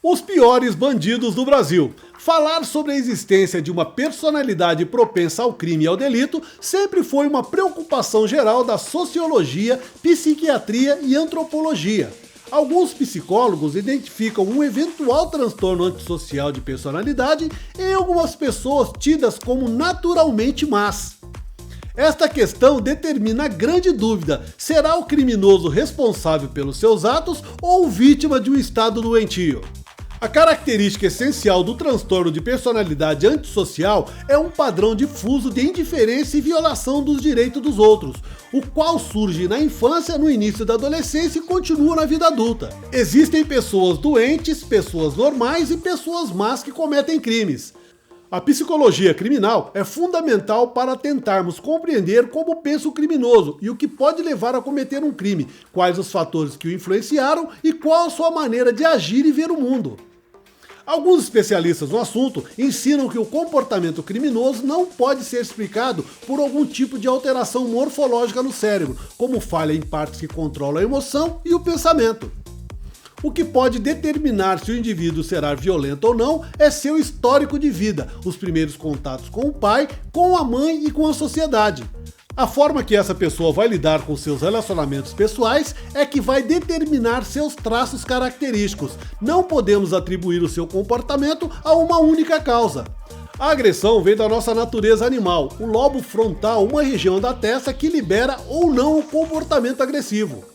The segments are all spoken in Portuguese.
Os piores bandidos do Brasil. Falar sobre a existência de uma personalidade propensa ao crime e ao delito sempre foi uma preocupação geral da sociologia, psiquiatria e antropologia. Alguns psicólogos identificam um eventual transtorno antissocial de personalidade em algumas pessoas tidas como naturalmente más. Esta questão determina a grande dúvida: será o criminoso responsável pelos seus atos ou vítima de um estado doentio? A característica essencial do transtorno de personalidade antissocial é um padrão difuso de indiferença e violação dos direitos dos outros, o qual surge na infância, no início da adolescência e continua na vida adulta. Existem pessoas doentes, pessoas normais e pessoas más que cometem crimes. A psicologia criminal é fundamental para tentarmos compreender como pensa o criminoso e o que pode levar a cometer um crime, quais os fatores que o influenciaram e qual a sua maneira de agir e ver o mundo. Alguns especialistas no assunto ensinam que o comportamento criminoso não pode ser explicado por algum tipo de alteração morfológica no cérebro, como falha em partes que controlam a emoção e o pensamento. O que pode determinar se o indivíduo será violento ou não é seu histórico de vida, os primeiros contatos com o pai, com a mãe e com a sociedade. A forma que essa pessoa vai lidar com seus relacionamentos pessoais é que vai determinar seus traços característicos. Não podemos atribuir o seu comportamento a uma única causa. A agressão vem da nossa natureza animal, o lobo frontal, uma região da testa que libera ou não o comportamento agressivo.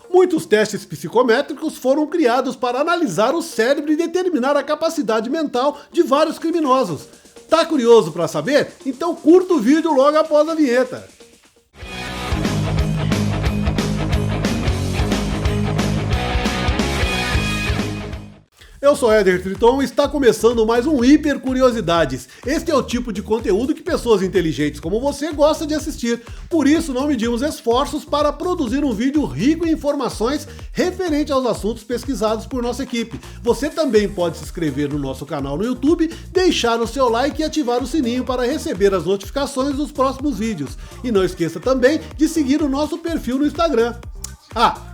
Muitos testes psicométricos foram criados para analisar o cérebro e determinar a capacidade mental de vários criminosos. Tá curioso para saber? Então curta o vídeo logo após a vinheta. Eu sou Éder Triton e está começando mais um Hiper Curiosidades. Este é o tipo de conteúdo que pessoas inteligentes como você gostam de assistir. Por isso não medimos esforços para produzir um vídeo rico em informações referente aos assuntos pesquisados por nossa equipe. Você também pode se inscrever no nosso canal no YouTube, deixar o seu like e ativar o sininho para receber as notificações dos próximos vídeos. E não esqueça também de seguir o nosso perfil no Instagram.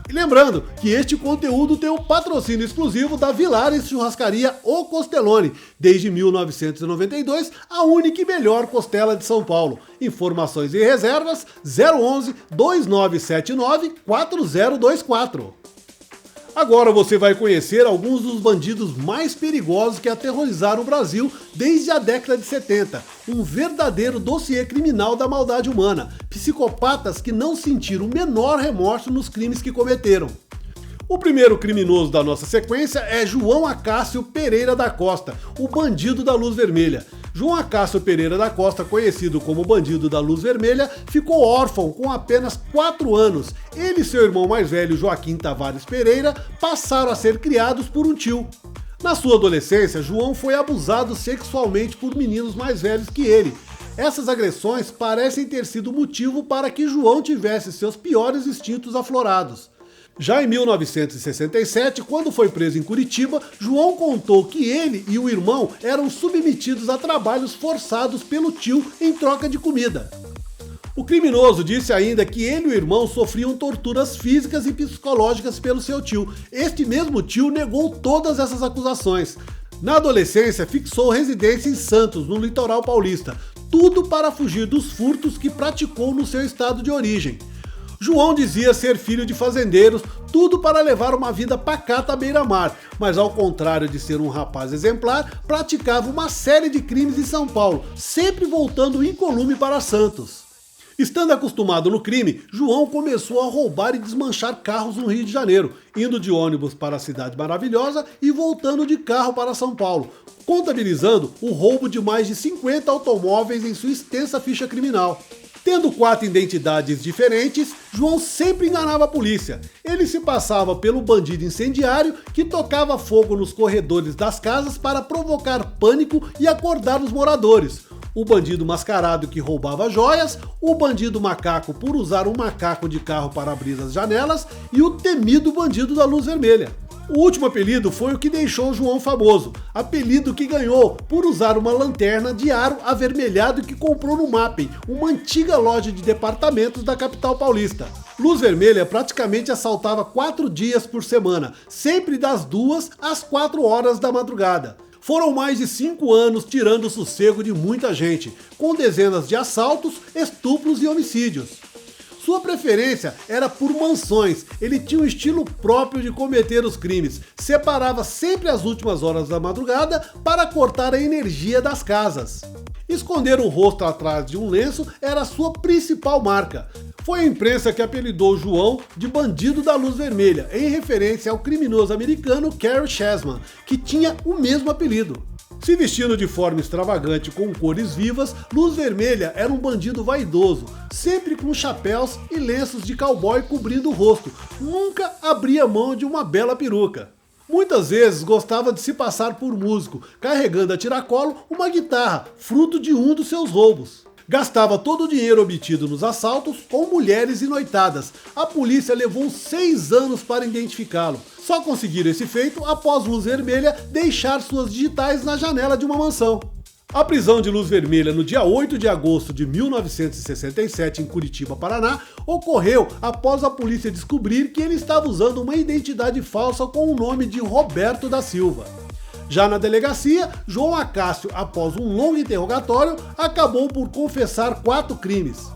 E lembrando que este conteúdo tem o patrocínio exclusivo da Vilares Churrascaria O Costelone, desde 1992, a única e melhor costela de São Paulo. Informações e reservas 011 2979 4024. Agora você vai conhecer alguns dos bandidos mais perigosos que aterrorizaram o Brasil desde a década de 70. Um verdadeiro dossiê criminal da maldade humana. Psicopatas que não sentiram o menor remorso nos crimes que cometeram. O primeiro criminoso da nossa sequência é João Acácio Pereira da Costa, o bandido da luz vermelha. João Acácio Pereira da Costa, conhecido como bandido da luz vermelha, ficou órfão com apenas 4 anos. Ele e seu irmão mais velho, Joaquim Tavares Pereira, passaram a ser criados por um tio. Na sua adolescência, João foi abusado sexualmente por meninos mais velhos que ele. Essas agressões parecem ter sido motivo para que João tivesse seus piores instintos aflorados. Já em 1967, quando foi preso em Curitiba, João contou que ele e o irmão eram submetidos a trabalhos forçados pelo tio em troca de comida. O criminoso disse ainda que ele e o irmão sofriam torturas físicas e psicológicas pelo seu tio. Este mesmo tio negou todas essas acusações. Na adolescência, fixou residência em Santos, no litoral paulista, tudo para fugir dos furtos que praticou no seu estado de origem. João dizia ser filho de fazendeiros, tudo para levar uma vida pacata à beira-mar, mas ao contrário de ser um rapaz exemplar, praticava uma série de crimes em São Paulo, sempre voltando incolume para Santos. Estando acostumado no crime, João começou a roubar e desmanchar carros no Rio de Janeiro, indo de ônibus para a Cidade Maravilhosa e voltando de carro para São Paulo, contabilizando o roubo de mais de 50 automóveis em sua extensa ficha criminal. Tendo 4 identidades diferentes, João sempre enganava a polícia. Ele se passava pelo bandido incendiário que tocava fogo nos corredores das casas para provocar pânico e acordar os moradores. O bandido mascarado que roubava joias, o bandido macaco por usar um macaco de carro para abrir as janelas e o temido bandido da luz vermelha. O último apelido foi o que deixou o João famoso, apelido que ganhou por usar uma lanterna de aro avermelhado que comprou no Mapping, uma antiga loja de departamentos da capital paulista. Luz Vermelha praticamente assaltava 4 dias por semana, sempre das 2 às 4 horas da madrugada. Foram mais de 5 anos tirando o sossego de muita gente, com dezenas de assaltos, estupros e homicídios. Sua preferência era por mansões, ele tinha um estilo próprio de cometer os crimes, separava sempre as últimas horas da madrugada para cortar a energia das casas. Esconder o rosto atrás de um lenço era sua principal marca. Foi a imprensa que apelidou João de Bandido da Luz Vermelha, em referência ao criminoso americano Cary Chessman, que tinha o mesmo apelido. Se vestindo de forma extravagante com cores vivas, Luz Vermelha era um bandido vaidoso, sempre com chapéus e lenços de cowboy cobrindo o rosto, nunca abria mão de uma bela peruca. Muitas vezes gostava de se passar por músico, carregando a tiracolo uma guitarra, fruto de um dos seus roubos. Gastava todo o dinheiro obtido nos assaltos com mulheres e noitadas. A polícia levou 6 anos para identificá-lo. Só conseguiram esse feito após Luz Vermelha deixar suas digitais na janela de uma mansão. A prisão de Luz Vermelha no dia 8 de agosto de 1967 em Curitiba, Paraná, ocorreu após a polícia descobrir que ele estava usando uma identidade falsa com o nome de Roberto da Silva. Já na delegacia, João Acácio, após um longo interrogatório, acabou por confessar 4 crimes.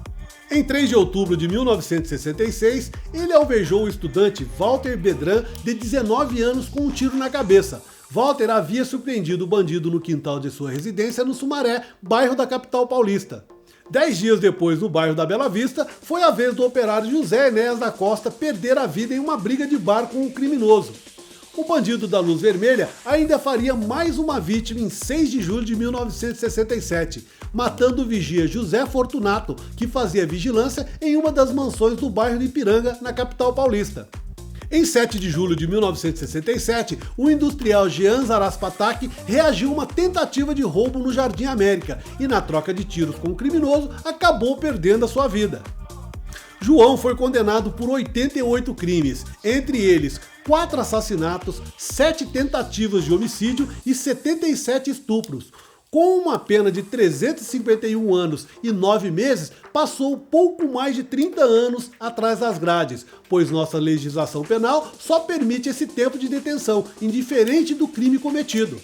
Em 3 de outubro de 1966, ele alvejou o estudante Walter Bedran, de 19 anos, com um tiro na cabeça. Walter havia surpreendido o bandido no quintal de sua residência no Sumaré, bairro da capital paulista. 10 dias depois, no bairro da Bela Vista, foi a vez do operário José Enéas da Costa perder a vida em uma briga de bar com um criminoso. O bandido da Luz Vermelha ainda faria mais uma vítima em 6 de julho de 1967, matando o vigia José Fortunato, que fazia vigilância em uma das mansões do bairro de Ipiranga, na capital paulista. Em 7 de julho de 1967, o industrial Jean Zaraspatak reagiu a uma tentativa de roubo no Jardim América e, na troca de tiros com o criminoso, acabou perdendo a sua vida. João foi condenado por 88 crimes, entre eles 4 assassinatos, 7 tentativas de homicídio e 77 estupros. Com uma pena de 351 anos e 9 meses, passou pouco mais de 30 anos atrás das grades, pois nossa legislação penal só permite esse tempo de detenção, indiferente do crime cometido.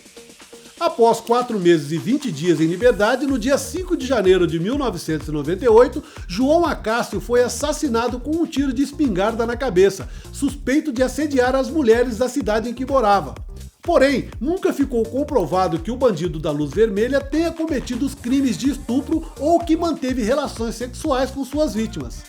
Após 4 meses e 20 dias em liberdade, no dia 5 de janeiro de 1998, João Acácio foi assassinado com um tiro de espingarda na cabeça, suspeito de assediar as mulheres da cidade em que morava. Porém, nunca ficou comprovado que o bandido da Luz Vermelha tenha cometido os crimes de estupro ou que manteve relações sexuais com suas vítimas.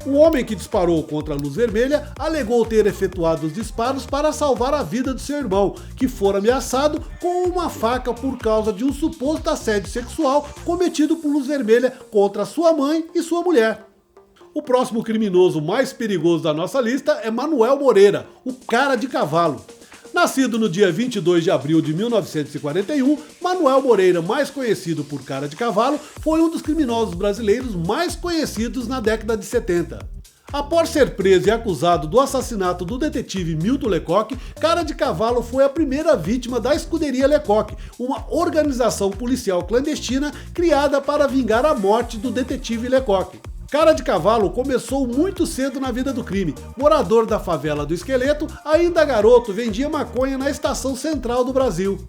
O homem que disparou contra a Luz Vermelha alegou ter efetuado os disparos para salvar a vida do seu irmão, que fora ameaçado com uma faca por causa de um suposto assédio sexual cometido por Luz Vermelha contra sua mãe e sua mulher. O próximo criminoso mais perigoso da nossa lista é Manuel Moreira, o cara de cavalo. Nascido no dia 22 de abril de 1941, Manuel Moreira, mais conhecido por Cara de Cavalo, foi um dos criminosos brasileiros mais conhecidos na década de 70. Após ser preso e acusado do assassinato do detetive Milton Lecoq, Cara de Cavalo foi a primeira vítima da Escuderia Lecoq, uma organização policial clandestina criada para vingar a morte do detetive Lecoq. Cara de Cavalo começou muito cedo na vida do crime. Morador da favela do Esqueleto, ainda garoto vendia maconha na estação central do Brasil.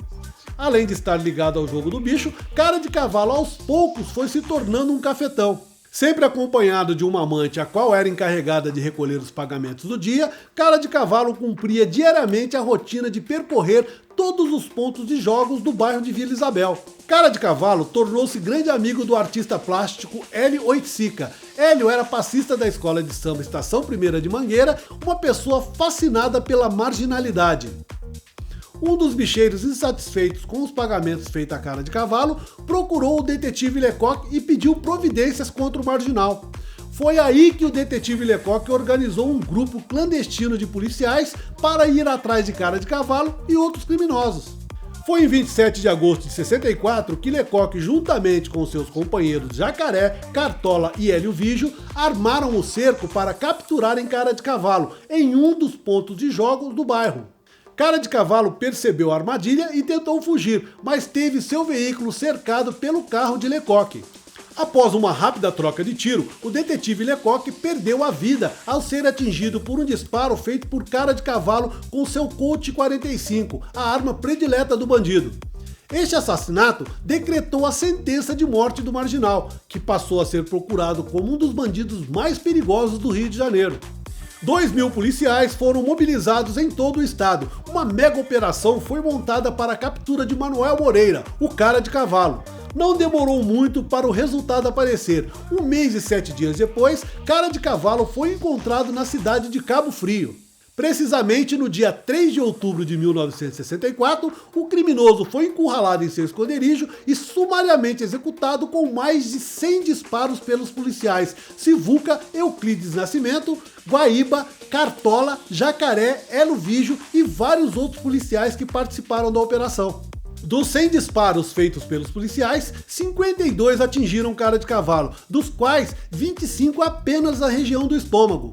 Além de estar ligado ao jogo do bicho, Cara de Cavalo aos poucos foi se tornando um cafetão. Sempre acompanhado de uma amante a qual era encarregada de recolher os pagamentos do dia, Cara de Cavalo cumpria diariamente a rotina de percorrer todos os pontos de jogos do bairro de Vila Isabel. Cara de Cavalo tornou-se grande amigo do artista plástico Hélio Oiticica. Hélio era passista da escola de samba Estação Primeira de Mangueira, uma pessoa fascinada pela marginalidade. Um dos bicheiros insatisfeitos com os pagamentos feitos a Cara de Cavalo procurou o detetive Lecoq e pediu providências contra o marginal. Foi aí que o detetive Lecoq organizou um grupo clandestino de policiais para ir atrás de Cara de Cavalo e outros criminosos. Foi em 27 de agosto de 64 que Lecoq, juntamente com seus companheiros Jacaré, Cartola e Hélio Vigio, armaram o cerco para capturarem Cara de Cavalo em um dos pontos de jogos do bairro. Cara de Cavalo percebeu a armadilha e tentou fugir, mas teve seu veículo cercado pelo carro de Lecoq. Após uma rápida troca de tiro, o detetive Lecoq perdeu a vida ao ser atingido por um disparo feito por Cara de Cavalo com seu Colt 45, a arma predileta do bandido. Este assassinato decretou a sentença de morte do marginal, que passou a ser procurado como um dos bandidos mais perigosos do Rio de Janeiro. 2.000 policiais foram mobilizados em todo o estado. Uma mega operação foi montada para a captura de Manuel Moreira, o Cara de Cavalo. Não demorou muito para o resultado aparecer. 1 mês e 7 dias depois, Cara de Cavalo foi encontrado na cidade de Cabo Frio. Precisamente no dia 3 de outubro de 1964, o criminoso foi encurralado em seu esconderijo e sumariamente executado com mais de 100 disparos pelos policiais Sivuca, Euclides Nascimento, Guaíba, Cartola, Jacaré, Elo Vigio e vários outros policiais que participaram da operação. Dos 100 disparos feitos pelos policiais, 52 atingiram Cara de Cavalo, dos quais 25 apenas na região do estômago.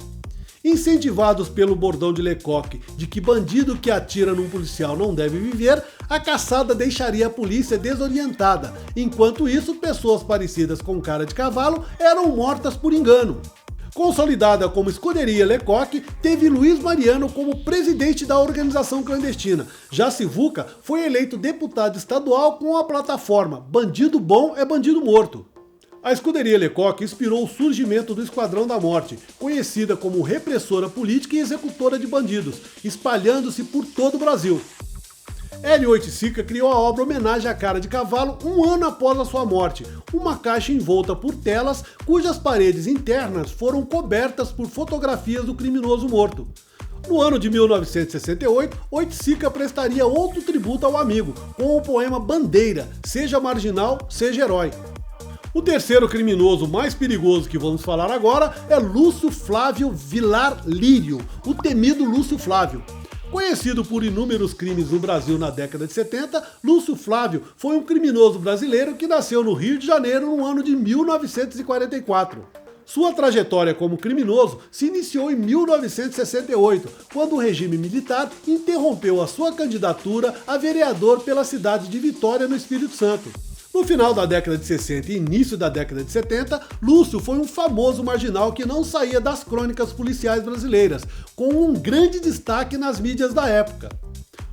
Incentivados pelo bordão de Lecoq de que bandido que atira num policial não deve viver, a caçada deixaria a polícia desorientada. Enquanto isso, pessoas parecidas com Cara de Cavalo eram mortas por engano. Consolidada como Escuderia Lecoq, teve Luiz Mariano como presidente da organização clandestina. Já Sivuca foi eleito deputado estadual com a plataforma Bandido Bom é Bandido Morto. A Escuderia Lecoq inspirou o surgimento do Esquadrão da Morte, conhecida como repressora política e executora de bandidos, espalhando-se por todo o Brasil. Hélio Oiticica criou a obra homenagem à Cara de Cavalo 1 ano após a sua morte, uma caixa envolta por telas cujas paredes internas foram cobertas por fotografias do criminoso morto. No ano de 1968, Oiticica prestaria outro tributo ao amigo, com o poema Bandeira, Seja Marginal, Seja Herói. O terceiro criminoso mais perigoso que vamos falar agora é Lúcio Flávio Vilar Lírio, o temido Lúcio Flávio. Conhecido por inúmeros crimes no Brasil na década de 70, Lúcio Flávio foi um criminoso brasileiro que nasceu no Rio de Janeiro no ano de 1944. Sua trajetória como criminoso se iniciou em 1968, quando o regime militar interrompeu a sua candidatura a vereador pela cidade de Vitória, no Espírito Santo. No final da década de 60 e início da década de 70, Lúcio foi um famoso marginal que não saía das crônicas policiais brasileiras, com um grande destaque nas mídias da época.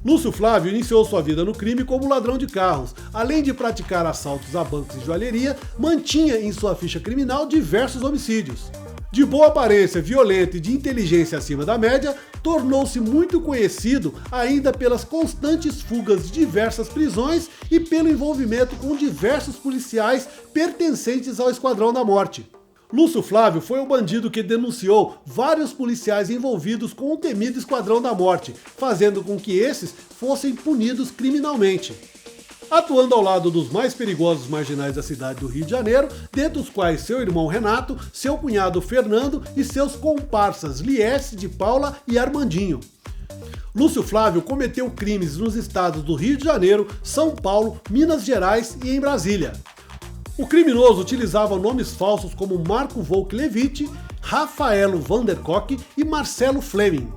Lúcio Flávio iniciou sua vida no crime como ladrão de carros. Além de praticar assaltos a bancos e joalheria, mantinha em sua ficha criminal diversos homicídios. De boa aparência, violento e de inteligência acima da média, tornou-se muito conhecido ainda pelas constantes fugas de diversas prisões e pelo envolvimento com diversos policiais pertencentes ao Esquadrão da Morte. Lúcio Flávio foi o bandido que denunciou vários policiais envolvidos com o temido Esquadrão da Morte, fazendo com que esses fossem punidos criminalmente. Atuando ao lado dos mais perigosos marginais da cidade do Rio de Janeiro, dentre os quais seu irmão Renato, seu cunhado Fernando e seus comparsas Liesse de Paula e Armandinho. Lúcio Flávio cometeu crimes nos estados do Rio de Janeiro, São Paulo, Minas Gerais e em Brasília. O criminoso utilizava nomes falsos como Marco Volk Levitt, Rafaelo Vandercock e Marcelo Fleming.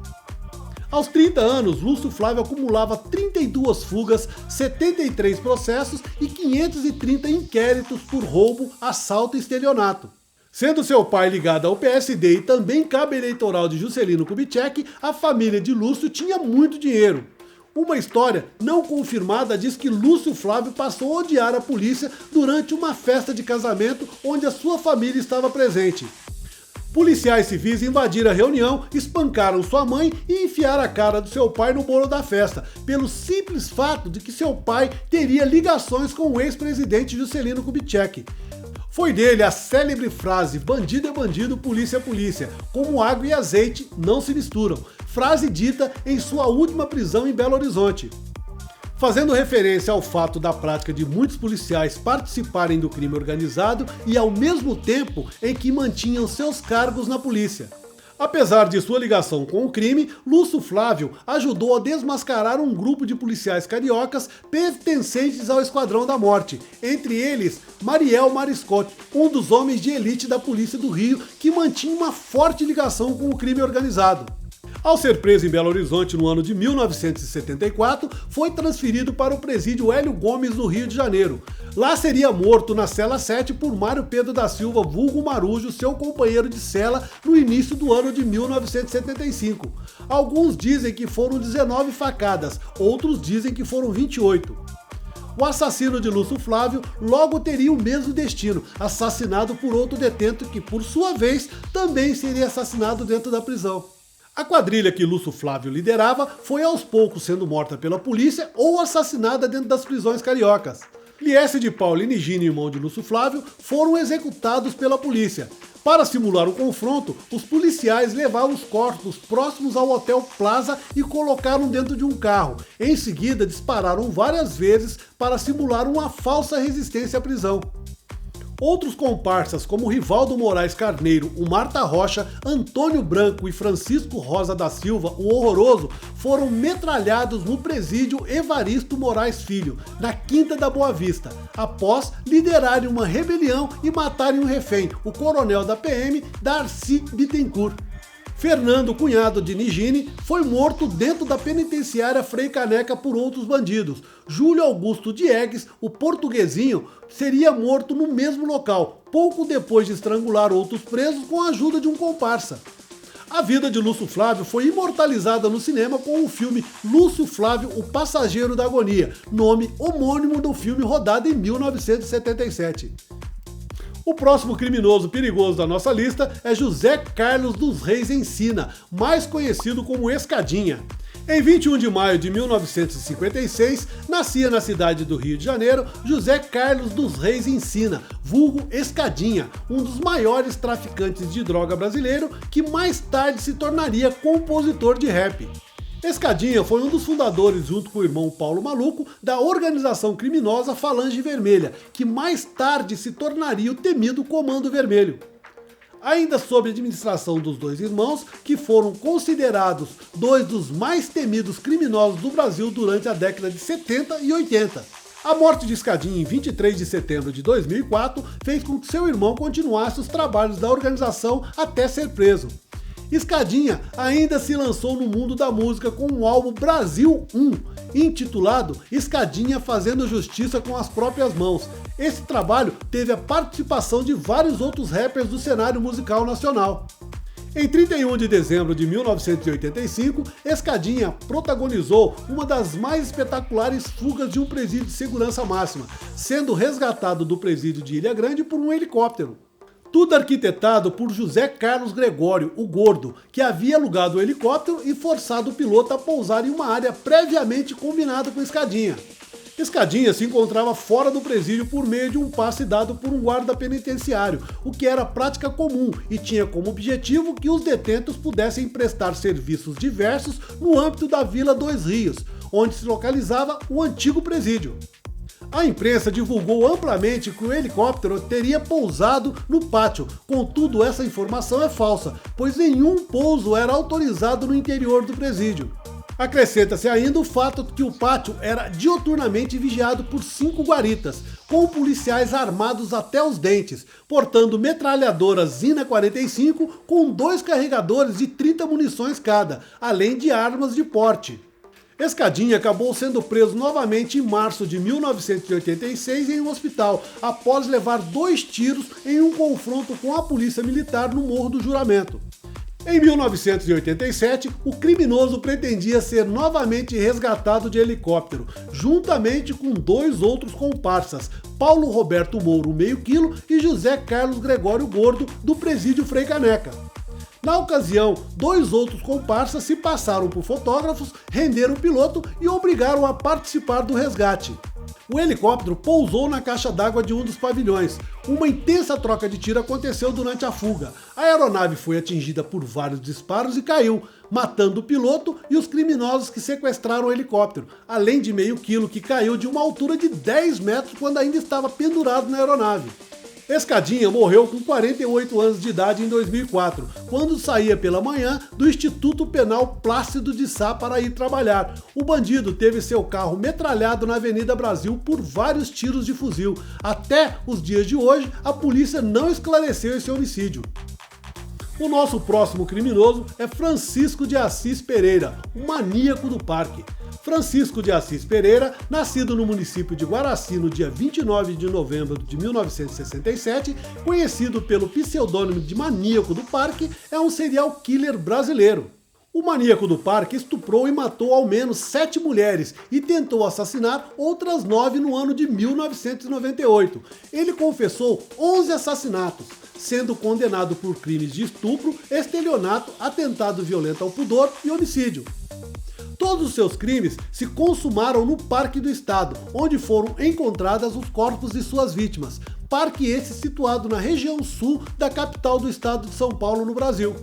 Aos 30 anos, Lúcio Flávio acumulava 32 fugas, 73 processos e 530 inquéritos por roubo, assalto e estelionato. Sendo seu pai ligado ao PSD e também cabo eleitoral de Juscelino Kubitschek, a família de Lúcio tinha muito dinheiro. Uma história não confirmada diz que Lúcio Flávio passou a odiar a polícia durante uma festa de casamento onde a sua família estava presente. Policiais civis invadiram a reunião, espancaram sua mãe e enfiaram a cara do seu pai no bolo da festa, pelo simples fato de que seu pai teria ligações com o ex-presidente Juscelino Kubitschek. Foi dele a célebre frase "bandido é bandido, polícia é polícia, como água e azeite não se misturam", frase dita em sua última prisão em Belo Horizonte. Fazendo referência ao fato da prática de muitos policiais participarem do crime organizado e ao mesmo tempo em que mantinham seus cargos na polícia. Apesar de sua ligação com o crime, Lúcio Flávio ajudou a desmascarar um grupo de policiais cariocas pertencentes ao Esquadrão da Morte, entre eles Mariel Mariscotti, um dos homens de elite da Polícia do Rio que mantinha uma forte ligação com o crime organizado. Ao ser preso em Belo Horizonte no ano de 1974, foi transferido para o presídio Hélio Gomes, no Rio de Janeiro. Lá seria morto na cela 7 por Mário Pedro da Silva, vulgo Marujo, seu companheiro de cela, no início do ano de 1975. Alguns dizem que foram 19 facadas, outros dizem que foram 28. O assassino de Lúcio Flávio logo teria o mesmo destino, assassinado por outro detento que, por sua vez, também seria assassinado dentro da prisão. A quadrilha que Lúcio Flávio liderava foi aos poucos sendo morta pela polícia ou assassinada dentro das prisões cariocas. Liesse de Paula e Nigini, irmão de Lúcio Flávio, foram executados pela polícia. Para simular o confronto, os policiais levaram os corpos próximos ao Hotel Plaza e colocaram dentro de um carro. Em seguida, dispararam várias vezes para simular uma falsa resistência à prisão. Outros comparsas, como Rivaldo Moraes Carneiro, o Marta Rocha, Antônio Branco e Francisco Rosa da Silva, o Horroroso, foram metralhados no presídio Evaristo Moraes Filho, na Quinta da Boa Vista, após liderarem uma rebelião e matarem um refém, o coronel da PM, Darcy Bittencourt. Fernando, cunhado de Nigini, foi morto dentro da penitenciária Frei Caneca por outros bandidos. Júlio Augusto Diegues, o portuguesinho, seria morto no mesmo local, pouco depois de estrangular outros presos com a ajuda de um comparsa. A vida de Lúcio Flávio foi imortalizada no cinema com o filme Lúcio Flávio, o Passageiro da Agonia, nome homônimo do filme rodado em 1977. O próximo criminoso perigoso da nossa lista é José Carlos dos Reis Encina, mais conhecido como Escadinha. Em 21 de maio de 1956, nascia na cidade do Rio de Janeiro José Carlos dos Reis Encina, vulgo Escadinha, um dos maiores traficantes de droga brasileiro que mais tarde se tornaria compositor de rap. Escadinha foi um dos fundadores, junto com o irmão Paulo Maluco, da organização criminosa Falange Vermelha, que mais tarde se tornaria o temido Comando Vermelho. Ainda sob a administração dos dois irmãos, que foram considerados dois dos mais temidos criminosos do Brasil durante a década de 70 e 80. A morte de Escadinha em 23 de setembro de 2004 fez com que seu irmão continuasse os trabalhos da organização até ser preso. Escadinha ainda se lançou no mundo da música com um álbum Brasil 1, intitulado Escadinha Fazendo Justiça com as Próprias Mãos. Esse trabalho teve a participação de vários outros rappers do cenário musical nacional. Em 31 de dezembro de 1985, Escadinha protagonizou uma das mais espetaculares fugas de um presídio de segurança máxima, sendo resgatado do presídio de Ilha Grande por um helicóptero. Tudo arquitetado por José Carlos Gregório, o Gordo, que havia alugado o helicóptero e forçado o piloto a pousar em uma área previamente combinada com Escadinha. Escadinha se encontrava fora do presídio por meio de um passe dado por um guarda penitenciário, o que era prática comum e tinha como objetivo que os detentos pudessem prestar serviços diversos no âmbito da Vila Dois Rios, onde se localizava o antigo presídio. A imprensa divulgou amplamente que o helicóptero teria pousado no pátio, contudo essa informação é falsa, pois nenhum pouso era autorizado no interior do presídio. Acrescenta-se ainda o fato de que o pátio era dioturnamente vigiado por 5 guaritas, com policiais armados até os dentes, portando metralhadoras Zina 45 com 2 carregadores de 30 munições cada, além de armas de porte. Escadinha acabou sendo preso novamente em março de 1986 em um hospital, após levar 2 tiros em um confronto com a polícia militar no Morro do Juramento. Em 1987, o criminoso pretendia ser novamente resgatado de helicóptero, juntamente com 2 outros comparsas, Paulo Roberto Mouro, meio quilo, e José Carlos Gregório Gordo, do presídio Frei Caneca. Na ocasião, 2 outros comparsas se passaram por fotógrafos, renderam o piloto e obrigaram a participar do resgate. O helicóptero pousou na caixa d'água de um dos pavilhões. Uma intensa troca de tiro aconteceu durante a fuga. A aeronave foi atingida por vários disparos e caiu, matando o piloto e os criminosos que sequestraram o helicóptero, além de meio quilo que caiu de uma altura de 10 metros quando ainda estava pendurado na aeronave. Escadinha morreu com 48 anos de idade em 2004, quando saía pela manhã do Instituto Penal Plácido de Sá para ir trabalhar. O bandido teve seu carro metralhado na Avenida Brasil por vários tiros de fuzil. Até os dias de hoje, a polícia não esclareceu esse homicídio. O nosso próximo criminoso é Francisco de Assis Pereira, o maníaco do parque. Francisco de Assis Pereira, nascido no município de Guaraci no dia 29 de novembro de 1967, conhecido pelo pseudônimo de Maníaco do Parque, é um serial killer brasileiro. O maníaco do parque estuprou e matou ao menos 7 mulheres e tentou assassinar outras 9 no ano de 1998. Ele confessou 11 assassinatos, sendo condenado por crimes de estupro, estelionato, atentado violento ao pudor e homicídio. Todos os seus crimes se consumaram no Parque do Estado, onde foram encontradas os corpos de suas vítimas. Parque esse situado na região sul da capital do estado de São Paulo, no Brasil.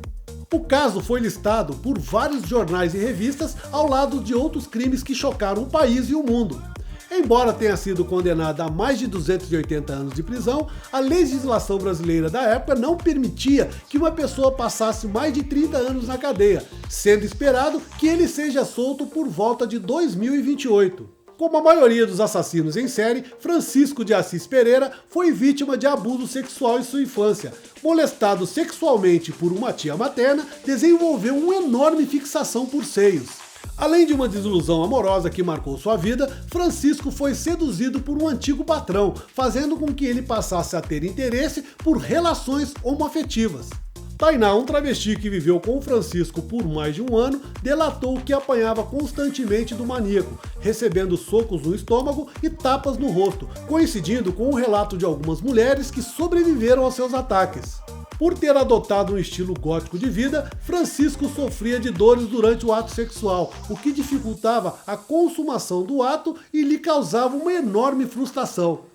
O caso foi listado por vários jornais e revistas ao lado de outros crimes que chocaram o país e o mundo. Embora tenha sido condenada a mais de 280 anos de prisão, a legislação brasileira da época não permitia que uma pessoa passasse mais de 30 anos na cadeia, sendo esperado que ele seja solto por volta de 2028. Como a maioria dos assassinos em série, Francisco de Assis Pereira foi vítima de abuso sexual em sua infância. Molestado sexualmente por uma tia materna, desenvolveu uma enorme fixação por seios. Além de uma desilusão amorosa que marcou sua vida, Francisco foi seduzido por um antigo patrão, fazendo com que ele passasse a ter interesse por relações homoafetivas. Tainá, um travesti que viveu com o Francisco por mais de um ano, delatou que apanhava constantemente do maníaco, recebendo socos no estômago e tapas no rosto, coincidindo com o relato de algumas mulheres que sobreviveram aos seus ataques. Por ter adotado um estilo gótico de vida, Francisco sofria de dores durante o ato sexual, o que dificultava a consumação do ato e lhe causava uma enorme frustração.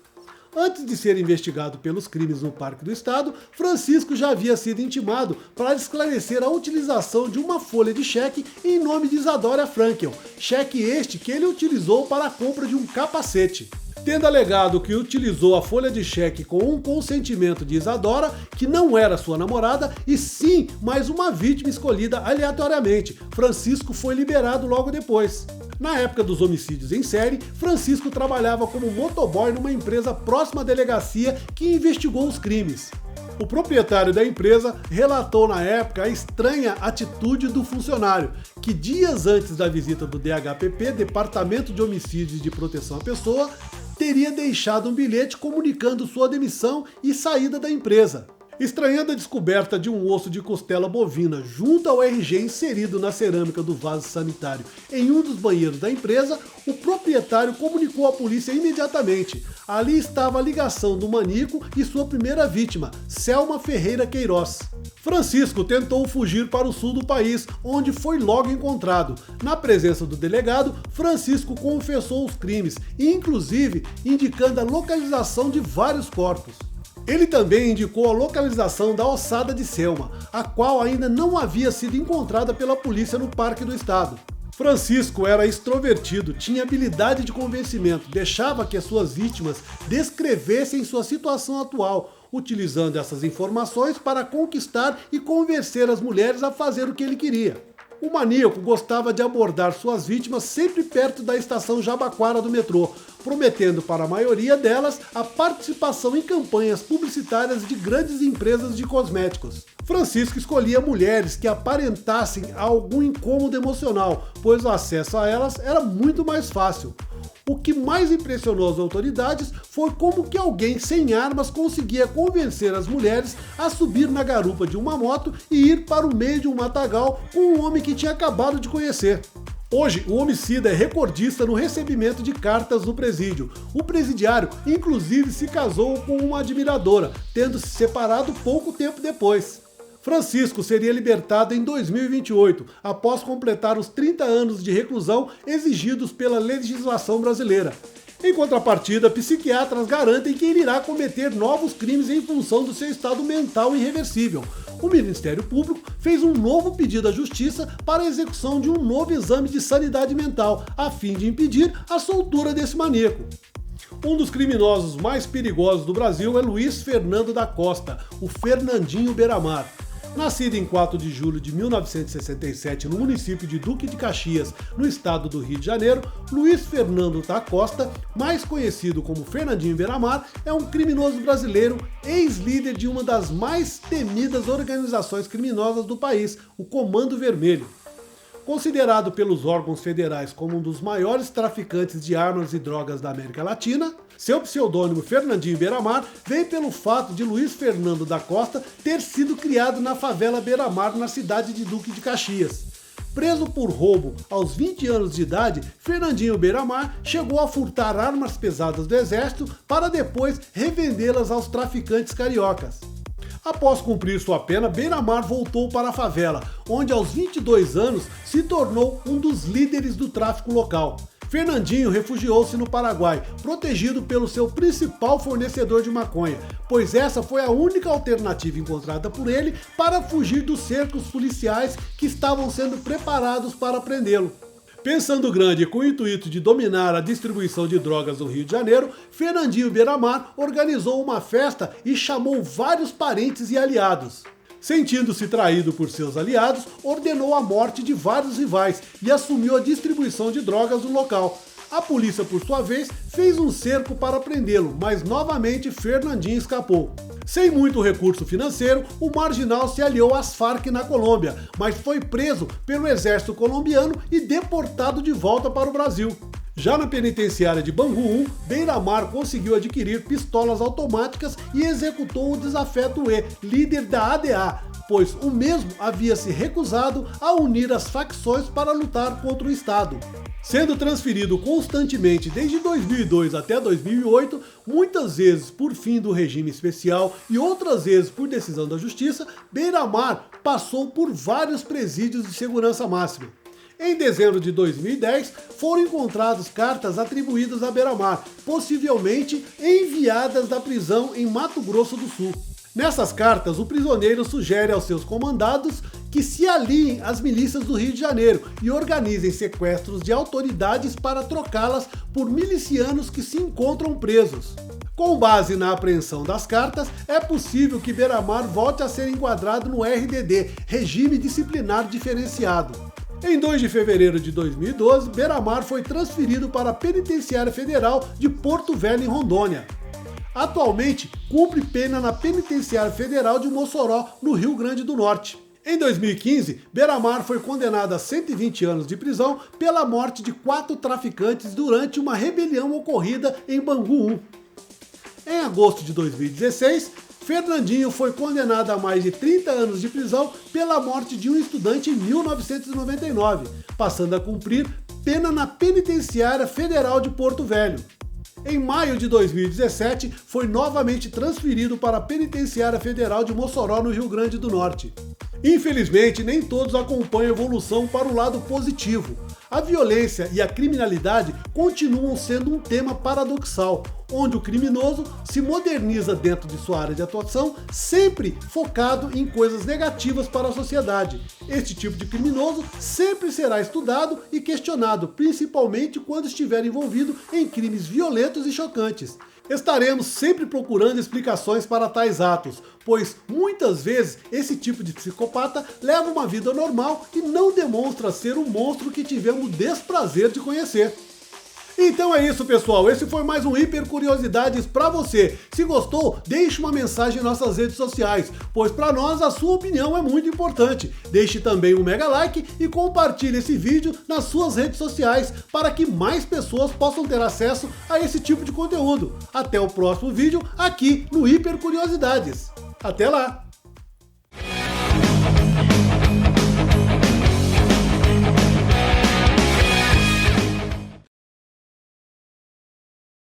Antes de ser investigado pelos crimes no Parque do Estado, Francisco já havia sido intimado para esclarecer a utilização de uma folha de cheque em nome de Isadora Frankel, cheque este que ele utilizou para a compra de um capacete. Tendo alegado que utilizou a folha de cheque com um consentimento de Isadora, que não era sua namorada, e sim mais uma vítima escolhida aleatoriamente, Francisco foi liberado logo depois. Na época dos homicídios em série, Francisco trabalhava como motoboy numa empresa próxima à delegacia que investigou os crimes. O proprietário da empresa relatou na época a estranha atitude do funcionário, que dias antes da visita do DHPP, Departamento de Homicídios e de Proteção à Pessoa, teria deixado um bilhete comunicando sua demissão e saída da empresa. Estranhando a descoberta de um osso de costela bovina junto ao RG inserido na cerâmica do vaso sanitário em um dos banheiros da empresa, o proprietário comunicou à polícia imediatamente. Ali estava a ligação do maníaco e sua primeira vítima, Selma Ferreira Queiroz. Francisco tentou fugir para o sul do país, onde foi logo encontrado. Na presença do delegado, Francisco confessou os crimes, inclusive indicando a localização de vários corpos. Ele também indicou a localização da ossada de Selma, a qual ainda não havia sido encontrada pela polícia no Parque do Estado. Francisco era extrovertido, tinha habilidade de convencimento, deixava que as suas vítimas descrevessem sua situação atual, utilizando essas informações para conquistar e convencer as mulheres a fazer o que ele queria. O maníaco gostava de abordar suas vítimas sempre perto da estação Jabaquara do metrô, prometendo para a maioria delas a participação em campanhas publicitárias de grandes empresas de cosméticos. Francisco escolhia mulheres que aparentassem algum incômodo emocional, pois o acesso a elas era muito mais fácil. O que mais impressionou as autoridades foi como que alguém sem armas conseguia convencer as mulheres a subir na garupa de uma moto e ir para o meio de um matagal com um homem que tinha acabado de conhecer. Hoje, o homicida é recordista no recebimento de cartas no presídio. O presidiário, inclusive, se casou com uma admiradora, tendo se separado pouco tempo depois. Francisco seria libertado em 2028, após completar os 30 anos de reclusão exigidos pela legislação brasileira. Em contrapartida, psiquiatras garantem que ele irá cometer novos crimes em função do seu estado mental irreversível. O Ministério Público fez um novo pedido à Justiça para a execução de um novo exame de sanidade mental, a fim de impedir a soltura desse maníaco. Um dos criminosos mais perigosos do Brasil é Luiz Fernando da Costa, o Fernandinho Beiramar. Nascido em 4 de julho de 1967 no município de Duque de Caxias, no estado do Rio de Janeiro, Luiz Fernando da Costa, mais conhecido como Fernandinho Beiramar, é um criminoso brasileiro, ex-líder de uma das mais temidas organizações criminosas do país, o Comando Vermelho. Considerado pelos órgãos federais como um dos maiores traficantes de armas e drogas da América Latina, seu pseudônimo Fernandinho Beiramar vem pelo fato de Luiz Fernando da Costa ter sido criado na favela Beiramar, na cidade de Duque de Caxias. Preso por roubo aos 20 anos de idade, Fernandinho Beiramar chegou a furtar armas pesadas do exército para depois revendê-las aos traficantes cariocas. Após cumprir sua pena, Beiramar voltou para a favela, onde aos 22 anos se tornou um dos líderes do tráfico local. Fernandinho refugiou-se no Paraguai, protegido pelo seu principal fornecedor de maconha, pois essa foi a única alternativa encontrada por ele para fugir dos cercos policiais que estavam sendo preparados para prendê-lo. Pensando grande e com o intuito de dominar a distribuição de drogas no Rio de Janeiro, Fernandinho Beiramar organizou uma festa e chamou vários parentes e aliados. Sentindo-se traído por seus aliados, ordenou a morte de vários rivais e assumiu a distribuição de drogas no local. A polícia, por sua vez, fez um cerco para prendê-lo, mas novamente Fernandinho escapou. Sem muito recurso financeiro, o marginal se aliou às Farc na Colômbia, mas foi preso pelo exército colombiano e deportado de volta para o Brasil. Já na penitenciária de Bangu 1, Beiramar conseguiu adquirir pistolas automáticas e executou o Desafeto E, líder da ADA, pois o mesmo havia se recusado a unir as facções para lutar contra o Estado. Sendo transferido constantemente desde 2002 até 2008, muitas vezes por fim do regime especial e outras vezes por decisão da justiça, Beiramar passou por vários presídios de segurança máxima. Em dezembro de 2010, foram encontradas cartas atribuídas a Beiramar, possivelmente enviadas da prisão em Mato Grosso do Sul. Nessas cartas, o prisioneiro sugere aos seus comandados que se aliem às milícias do Rio de Janeiro e organizem sequestros de autoridades para trocá-las por milicianos que se encontram presos. Com base na apreensão das cartas, é possível que Beiramar volte a ser enquadrado no RDD, Regime Disciplinar Diferenciado. Em 2 de fevereiro de 2012, Beiramar foi transferido para a Penitenciária Federal de Porto Velho, em Rondônia. Atualmente, cumpre pena na Penitenciária Federal de Mossoró, no Rio Grande do Norte. Em 2015, Beiramar foi condenado a 120 anos de prisão pela morte de 4 traficantes durante uma rebelião ocorrida em Bangu 1. Em agosto de 2016, Fernandinho foi condenado a mais de 30 anos de prisão pela morte de um estudante em 1999, passando a cumprir pena na Penitenciária Federal de Porto Velho. Em maio de 2017, foi novamente transferido para a Penitenciária Federal de Mossoró, no Rio Grande do Norte. Infelizmente, nem todos acompanham a evolução para o lado positivo. A violência e a criminalidade continuam sendo um tema paradoxal, onde o criminoso se moderniza dentro de sua área de atuação, sempre focado em coisas negativas para a sociedade. Este tipo de criminoso sempre será estudado e questionado, principalmente quando estiver envolvido em crimes violentos e chocantes. Estaremos sempre procurando explicações para tais atos, pois muitas vezes esse tipo de psicopata leva uma vida normal e não demonstra ser o monstro que tivemos o desprazer de conhecer. Então é isso, pessoal, esse foi mais um Hiper Curiosidades para você. Se gostou, deixe uma mensagem em nossas redes sociais, pois para nós a sua opinião é muito importante. Deixe também um mega like e compartilhe esse vídeo nas suas redes sociais para que mais pessoas possam ter acesso a esse tipo de conteúdo. Até o próximo vídeo aqui no Hiper Curiosidades. Até lá!